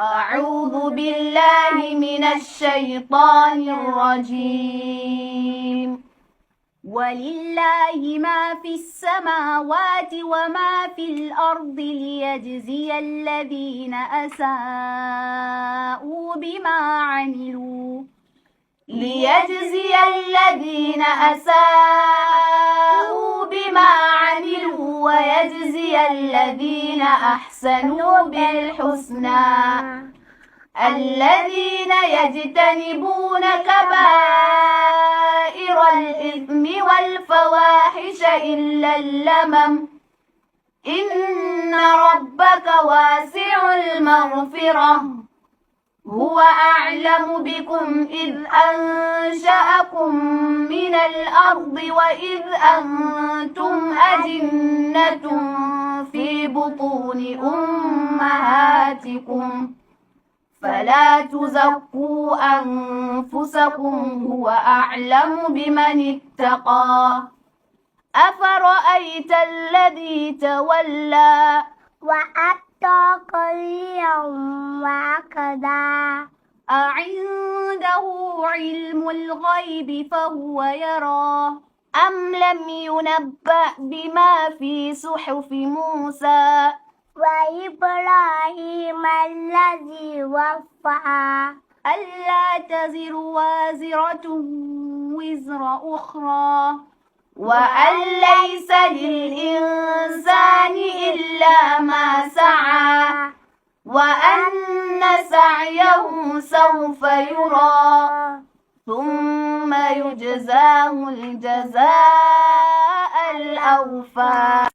أعوذ بالله من الشيطان الرجيم. ولله ما في السماوات وما في الأرض ليجزي الذين أساءوا بما عملوا ويجزي الذين أحسنوا بالحسنى الذين يجتنبون كبائر الإثم والفواحش إلا اللمم إن ربك واسع المغفرة هو أعلم بكم إذ أنشأكم من الأرض وإذ أنتم أجنة في بطون أمهاتكم فلا تزكوا أنفسكم هو أعلم بمن اتقى. أفرأيت الذي تولى وأعطى قليلا وأكدا أعنده علم الغيب فهو يرى أم لم ينبأ بما في صحف موسى وإبراهيم الذي وفى ألا تزر وازرة وزر أخرى وأن ليس للإنسان إلا ما سعى وأن سعيه سوف يرى ثم يجزاه الجزاء الأوفى.